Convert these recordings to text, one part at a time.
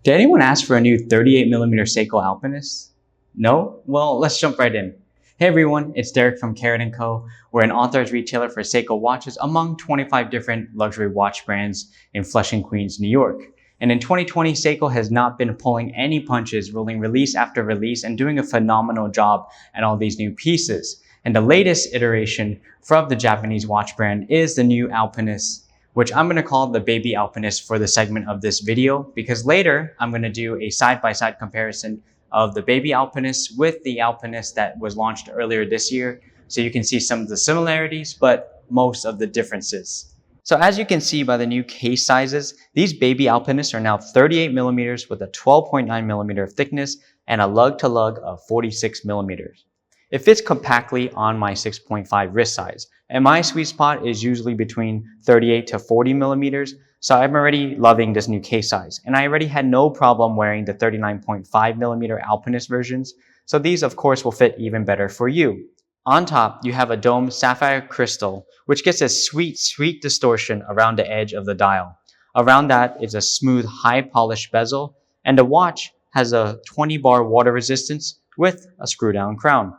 Did anyone ask for a new 38mm Seiko Alpinist? No? Well, let's jump right in. Hey everyone, it's Derek from Carat & Co. We're an authorized retailer for Seiko watches among 25 different luxury watch brands in Flushing, Queens, New York. And in 2020, Seiko has not been pulling any punches, rolling release after release and doing a phenomenal job at all these new pieces. And the latest iteration from the Japanese watch brand is the new Alpinist, which I'm going to call the Baby Alpinist for the segment of this video, because later I'm going to do a side-by-side comparison of the Baby Alpinist with the Alpinist that was launched earlier this year, so you can see some of the similarities, but most of the differences. So as you can see by the new case sizes, these Baby Alpinists are now 38mm with a 12.9mm thickness and a lug-to-lug of 46mm. It fits compactly on my 6.5 wrist size, and my sweet spot is usually between 38 to 40mm, so I'm already loving this new case size. And I already had no problem wearing the 39.5mm Alpinist versions, so these of course will fit even better for you. On top, you have a domed sapphire crystal, which gets a sweet distortion around the edge of the dial. Around that is a smooth, high-polished bezel, and the watch has a 20-bar water resistance with a screw-down crown.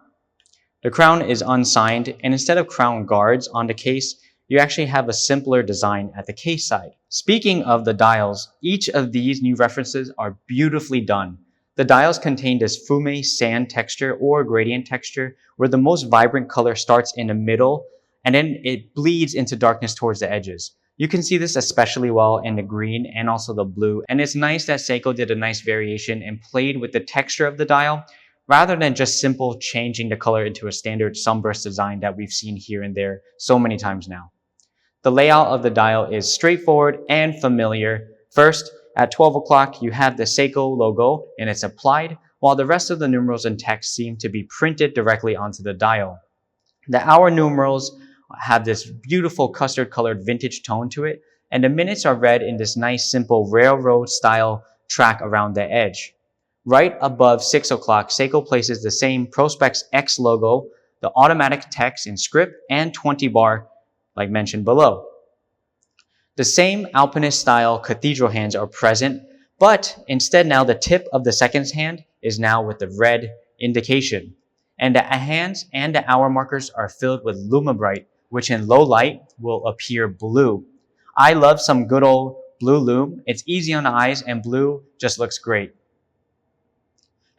The crown is unsigned, and instead of crown guards on the case, you actually have a simpler design at the case side. Speaking of the dials, each of these new references are beautifully done. The dials contain this fume sand texture or gradient texture, where the most vibrant color starts in the middle and then it bleeds into darkness towards the edges. You can see this especially well in the green and also the blue, and it's nice that Seiko did a nice variation and played with the texture of the dial, rather than just simple changing the color into a standard sunburst design that we've seen here and there so many times now. The layout of the dial is straightforward and familiar. First, at 12 o'clock, you have the Seiko logo and it's applied, while the rest of the numerals and text seem to be printed directly onto the dial. The hour numerals have this beautiful custard colored vintage tone to it, and the minutes are read in this nice simple railroad style track around the edge. Right above 6 o'clock, Seiko places the same Prospex X logo, the automatic text in script, and 20-bar, like mentioned below. The same Alpinist style cathedral hands are present, but instead now the tip of the second hand is now with the red indication. And the hands and the hour markers are filled with Lumibright, which in low light will appear blue. I love some good old blue lume. It's easy on the eyes and blue just looks great.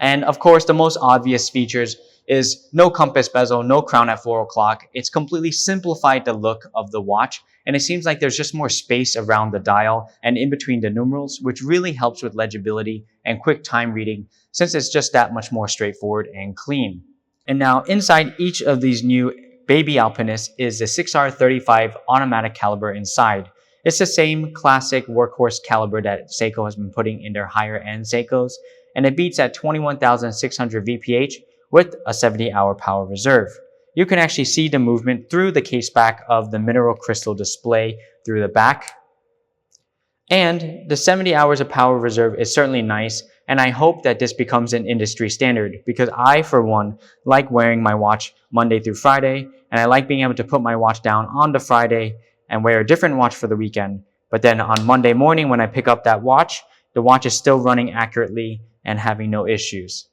And of course, the most obvious features is no compass bezel, no crown at 4 o'clock. It's completely simplified the look of the watch, and it seems like there's just more space around the dial and in between the numerals, which really helps with legibility and quick time reading, since it's just that much more straightforward and clean. And now inside each of these new Baby Alpinists is the 6R35 automatic caliber inside. It's the same classic workhorse caliber that Seiko has been putting in their higher end Seikos, and it beats at 21,600 VPH with a 70-hour power reserve. You can actually see the movement through the case back of the mineral crystal display through the back. And the 70 hours of power reserve is certainly nice, and I hope that this becomes an industry standard, because I, for one, like wearing my watch Monday through Friday, and I like being able to put my watch down on the Friday and wear a different watch for the weekend. But then on Monday morning when I pick up that watch, the watch is still running accurately and having no issues.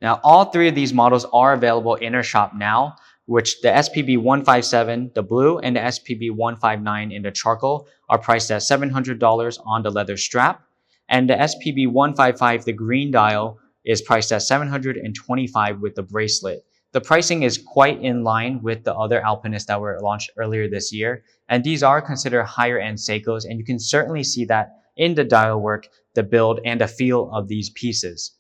Now, all three of these models are available in our shop now, which the SPB157, the blue, and the SPB159 in the charcoal are priced at $700 on the leather strap, and the SPB155, the green dial, is priced at $725 with the bracelet. The pricing is quite in line with the other Alpinists that were launched earlier this year, and these are considered higher end Seikos, and you can certainly see that in the dial work, the build, and the feel of these pieces.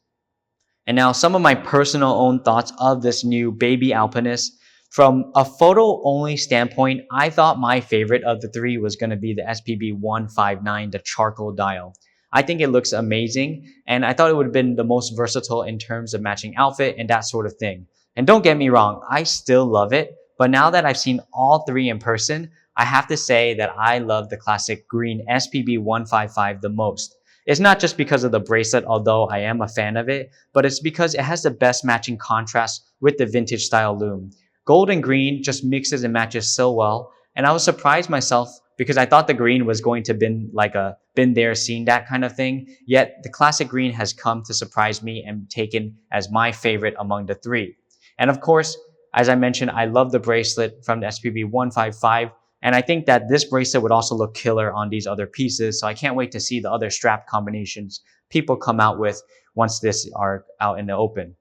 And now some of my personal own thoughts of this new Baby Alpinist. From a photo only standpoint, I thought my favorite of the three was going to be the SPB159, the charcoal dial. I think it looks amazing, and I thought it would have been the most versatile in terms of matching outfit and that sort of thing. And don't get me wrong, I still love it, but now that I've seen all three in person, I have to say that I love the classic green SPB155 the most. It's not just because of the bracelet, although I am a fan of it, but it's because it has the best matching contrast with the vintage style lume. Gold and green just mixes and matches so well, and I was surprised myself because I thought the green was going to been like a been there, seen that kind of thing. Yet the classic green has come to surprise me and taken as my favorite among the three. And of course, as I mentioned, I love the bracelet from the SPB155. And I think that this bracelet would also look killer on these other pieces. So I can't wait to see the other strap combinations people come out with once this are out in the open.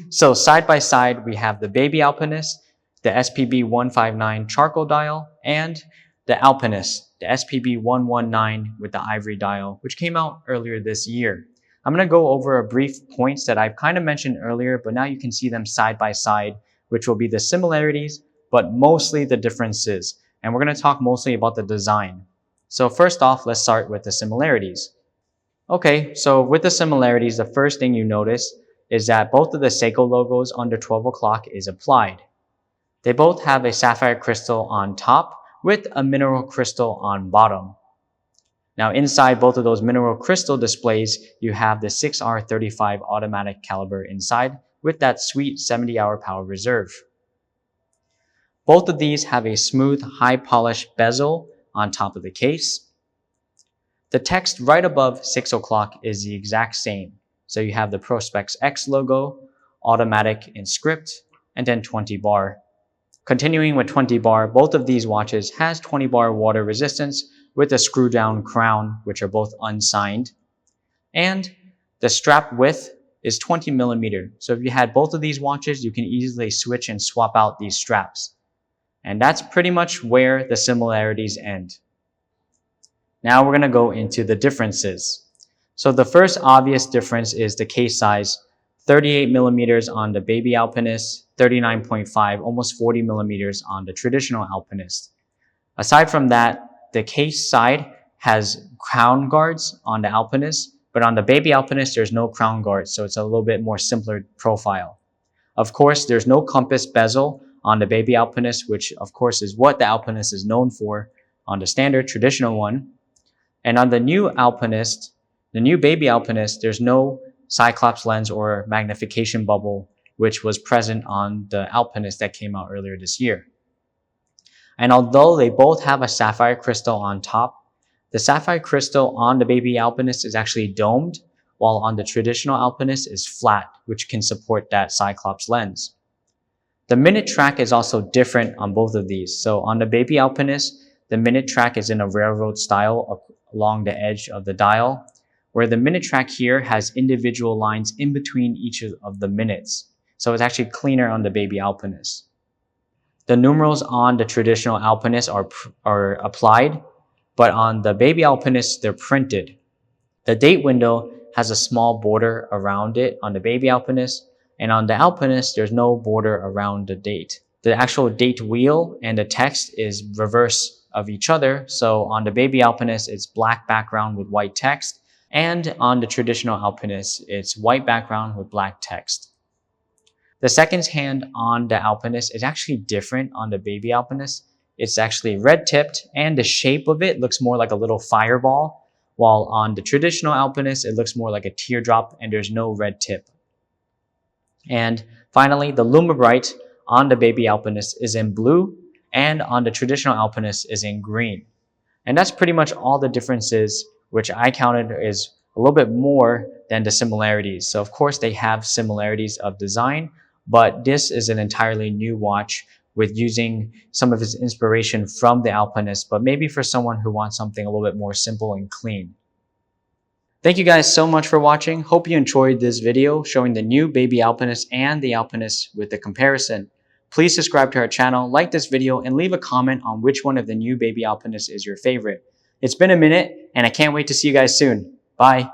So side by side, we have the Baby Alpinist, the SPB159 charcoal dial, and the Alpinist, the SPB119 with the Ivory Dial, which came out earlier this year. I'm going to go over a brief points that I've kind of mentioned earlier, but now you can see them side by side, which will be the similarities, but mostly the differences. And we're going to talk mostly about the design. So first off, let's start with the similarities. Okay, so with the similarities, the first thing you notice is that both of the Seiko logos under 12 o'clock is applied. They both have a sapphire crystal on top with a mineral crystal on bottom. Now inside both of those mineral crystal displays, you have the 6R35 automatic caliber inside with that sweet 70-hour power reserve. Both of these have a smooth, high polished bezel on top of the case. The text right above 6 o'clock is the exact same. So you have the Prospex X logo, automatic in script, and then 20 bar. Continuing with 20 bar, both of these watches has 20 bar water resistance with a screw down crown, which are both unsigned. And the strap width is 20 millimeter. So if you had both of these watches, you can easily switch and swap out these straps. And that's pretty much where the similarities end. Now we're going to go into the differences. So the first obvious difference is the case size, 38 millimeters on the Baby Alpinist, 39.5, almost 40 millimeters on the traditional Alpinist. Aside from that, the case side has crown guards on the Alpinist, but on the Baby Alpinist, there's no crown guards, so it's a little bit more simpler profile. Of course, there's no compass bezel on the Baby Alpinist, which of course is what the Alpinist is known for on the standard traditional one. And on the new Alpinist, the new Baby Alpinist, there's no Cyclops lens or magnification bubble, which was present on the Alpinist that came out earlier this year. And although they both have a sapphire crystal on top, the sapphire crystal on the Baby Alpinist is actually domed, while on the traditional Alpinist is flat, which can support that Cyclops lens. The minute track is also different on both of these. So on the Baby Alpinist, the minute track is in a railroad style along the edge of the dial, where the minute track here has individual lines in between each of the minutes. So it's actually cleaner on the Baby Alpinist. The numerals on the traditional Alpinist are applied, but on the Baby Alpinist, they're printed. The date window has a small border around it on the Baby Alpinist, and on the Alpinist, there's no border around the date. The actual date wheel and the text is reverse of each other. So on the Baby Alpinist, it's black background with white text, and on the traditional Alpinist, it's white background with black text. The seconds hand on the Alpinist is actually different on the Baby Alpinist. It's actually red tipped, and the shape of it looks more like a little fireball, while on the traditional Alpinist, it looks more like a teardrop and there's no red tip. And finally, the Lumibright on the Baby Alpinist is in blue, and on the traditional Alpinist is in green. And that's pretty much all the differences, which I counted is a little bit more than the similarities. So of course they have similarities of design, but this is an entirely new watch with using some of its inspiration from the Alpinist, but maybe for someone who wants something a little bit more simple and clean. Thank you guys so much for watching. Hope you enjoyed this video showing the new Baby Alpinist and the Alpinist with the comparison. Please subscribe to our channel, like this video, and leave a comment on which one of the new Baby Alpinists is your favorite. It's been a minute, and I can't wait to see you guys soon. Bye.